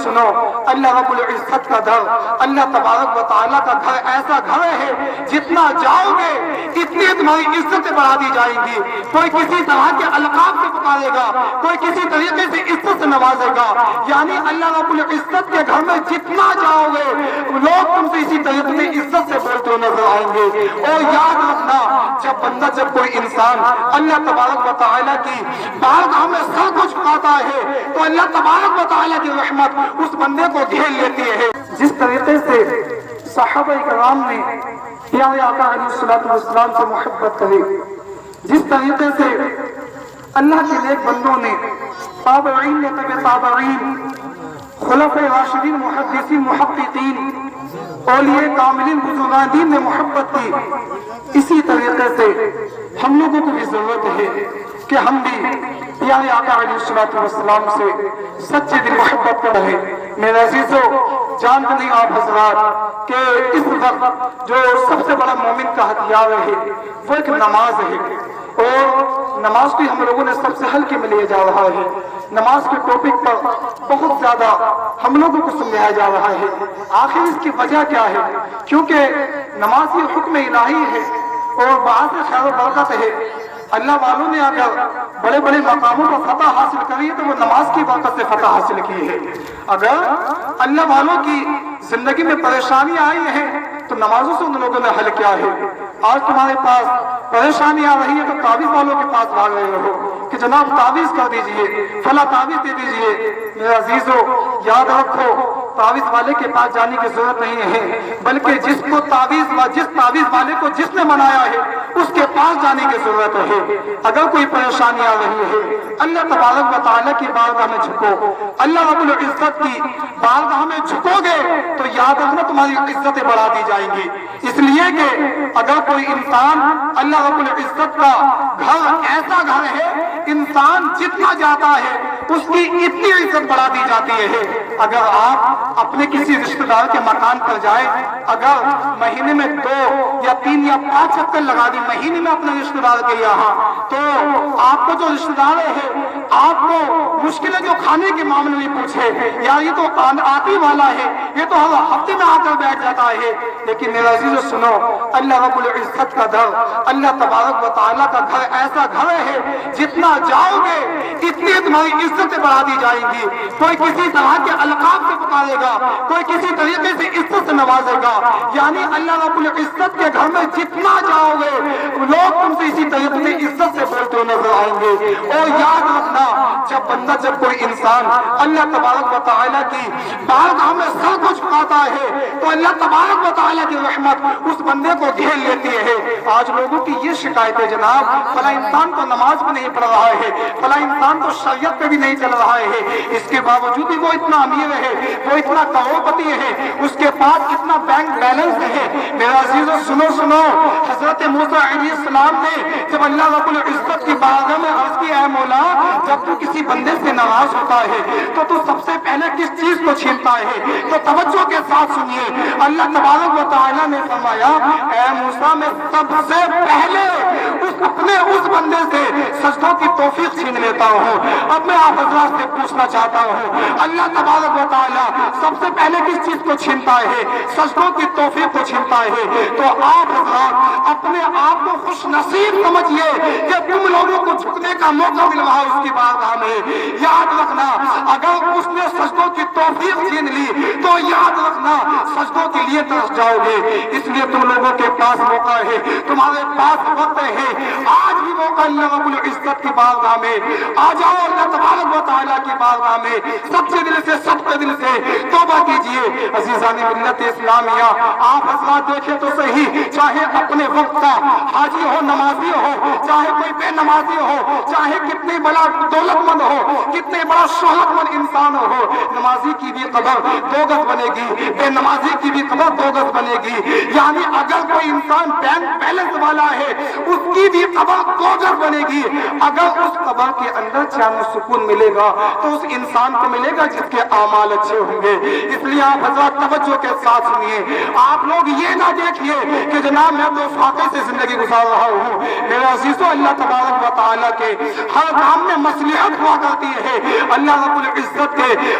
سنو، اللہ رب العزت کا گھر، اللہ تبارک و تعالیٰ کا گھر ایسا گھر ہے جتنا جاؤ گے اتنی تمہاری عزتیں بڑھا دی جائیں گی۔ کوئی کسی طرح کے القاب سے پکارے گا، کوئی کسی طریقے سے عزت سے نوازے گا، یعنی اللہ رب العزت کے گھر میں جتنا جاؤ گے لوگ تم سے اسی طریقے سے عزت سے بولتے ہوئے نظر آئیں گے۔ اور یاد رکھنا، جب کوئی انسان اللہ تبارک و تعالیٰ کی بارگاہ میں سر کو جھکاتا ہے تو اللہ تبارک و تعالیٰ کی رحمت اس بندے کو گھیر لیتی ہے۔ جس طریقے سے صحابہ کرام نے پیارے آقا علیہ الصلوۃ والسلام سے محبت کری، جس طریقے سے اللہ کے نیک بندوں نے، تابعین نے، تبع تابعین، خلفائے راشدین، محدثین، محققین، اولیاء کاملین، بزرگان دین نے محبت کی، اسی طریقے سے ہم لوگوں کو بھی ضرورت ہے کہ ہم بھی پیارے آقا علیہ الصلوۃ والسلام سے سچے دل محبت کر رہے۔ میرے عزیزو، جانتے نہیں آپ حضرات کہ اس وقت جو سب سے بڑا مومن کا ہتھیار ہے وہ ایک نماز ہے، اور نماز کو ہم لوگوں نے سب سے ہلکے میں لیا جا رہا ہے۔ نماز کے ٹاپک پر بہت زیادہ ہم لوگوں کو سمجھایا جا رہا ہے۔ آخر اس کی وجہ کیا ہے؟ کیونکہ نماز یہ حکم الہی ہے اور بعض خیر و برکت ہے۔ اللہ والوں نے اگر بڑے بڑے مقاموں پر فتح حاصل کری ہے تو وہ نماز کی برکت سے فتح حاصل کی ہے۔ اگر اللہ والوں کی زندگی میں پریشانی آئی ہے تو نمازوں سے ان لوگوں نے حل کیا ہے۔ آج تمہارے پاس پریشانی آ رہی ہے تو تعویذ والوں کے پاس بھاگ رہے ہو کہ جناب تعویذ کر دیجئے، فلاں تعویذ دے دیجئے۔ میرے عزیزو، یاد رکھو، تعویذ والے کے پاس جانے کی ضرورت نہیں ہے، بلکہ جس تعویذ والے کو جس نے بنایا ہے اس کے پاس جانے کی ضرورت ہے۔ اگر کوئی پریشانی آ رہی ہے، اللہ تبارک و تعالیٰ کی بارگاہ میں جھکو، اللہ رب العزت کی بارگاہ میں جھکو گے تو یاد رکھنا تمہاری عزتیں بڑھا دی جائیں گی۔ اس لیے کہ اگر کوئی انسان، اللہ رب العزت کا گھر ایسا گھر ہے، انسان جتنا جاتا ہے اس کی اتنی عزت بڑھا دی جاتی ہے۔ اگر آپ اپنے کسی رشتہ دار کے مکان پر جائیں، اگر مہینے میں 2 یا 3 یا 5 چکر لگا دی مہینے میں اپنے رشتہ دار کے یہاں، تو آپ کو جو رشتہ دار ہے آپ کو مشکلیں جو کھانے کے معاملے میں پوچھے، یا یہ تو آتی والا ہے، یہ تو ہر ہفتے میں آ کر بیٹھ جاتا ہے، لیکن میرا عزیزو سنو، اللہ رب العزت کا گھر، اللہ تبارک و تعالیٰ کا گھر ایسا گھر ہے جتنا جاؤ گے اتنی تمہاری عزتیں بڑھا دی جائیں گی۔ کوئی کسی طرح کے القاب سے پکارے گا، کوئی کسی طریقے سے عزت سے نوازے گا، یعنی اللہ رب العزت کے گھر میں جتنا جاؤ گے لوگ تم سے اسی طریقے سے عزت سے بولتے ہوئے نظر آئیں گے۔ اور یاد رکھنا، جب کوئی انسان اللہ تبارک و تعالیٰ کی بارگاہ میں سر کو جھکاتا ہے تو اللہ تبارک و تعالیٰ کی رحمت اس بندے کو گھیر لیتی ہے۔ آج لوگوں کی یہ شکایت ہے، جناب فلاں انسان تو نماز بھی نہیں پڑھ رہا ہے، فلاں انسان تو شریعت پہ بھی نہیں چل رہا ہے، اس کے باوجود بھی وہ اتنا امیر ہے، وہ اتنا کروڑپتی ہے، اس کے پاس اتنا بینک بیلنس ہے۔ میرا عزیزو سنو، حضرت موسیٰ علیہ السلام نے جب اللہ رب العزت کی بارگاہ میں عرض کی، اے مولا، جب تو کسی بندے سے ناراض ہوتا ہے تو سب سے پہلے کس چیز کو چھینتا ہے؟ تو توجہ کے ساتھ سنیے، اللہ تبارک و تعالیٰ نے فرمایا، اے موسیٰ، میں سب سے پہلے اس بندے سے سجدوں کی توفیق چھین لیتا ہوں۔ اب میں آپ حضرات سے پوچھنا چاہتا ہوں، اللہ تبارک و تعالیٰ سب سے پہلے کس چیز کو چھینتا ہے؟ سجدوں کی توفیق کو چھینتا ہے۔ تو آپ حضرات اپنے آپ کو خوش نصیب سمجھیے کہ تم لوگوں کو جھکنے کا موقع مل رہا ہے اس کی بارگاہ میں۔ یاد رکھنا، اگر اس نے سجدوں کی توفیق چھین لی تو یاد رکھنا سجدوں کے لیے ترس جاؤ گے۔ اس لیے تم لوگوں کے پاس موقع ہے، تمہارے پاس وقت ہے، آج بھی موقع اللہ رب العزت کی بارگاہ میں آ جاؤ، اللہ تبارک و تعالیٰ کی بارگاہ میں سچے دل سے، سچے دل سے توبہ کیجئے۔ عزیزان ملت اسلامیہ، آپ حضرات دیکھیں تو صحیح، چاہے اپنے وقت کا حاجی ہو، نمازی ہو، چاہے کوئی بے نمازی ہو، چاہے کتنے بڑا دولت مند ہو، کتنے بڑا شہرت مند انسان ہو، نمازی کی بھی قبر 2 گز بنے گی، بے نمازی کی بھی قبر 2 گز بنے گی۔ یعنی اگر کوئی انسان بینک بیلنس والا ہے اس کی بھی قبر 2 گز بنے گی۔ اگر اس قبر کے اندر چین و سکون ملے گا تو اس انسان کو ملے گا جس کے اعمال اچھے ہوں گے۔ اس لیے آپ حضرات توجہ کے ساتھ سنیے، آپ لوگ یہ نہ دیکھیے کہ جناب میں تو فاقے سے زندگی گزار رہا ہوں۔ میرے عزیزو، اللہ تبارک و تعالیٰ کے ہر کام میں مصلحت ہوا کرتی ہے، اللہ رب العزت کے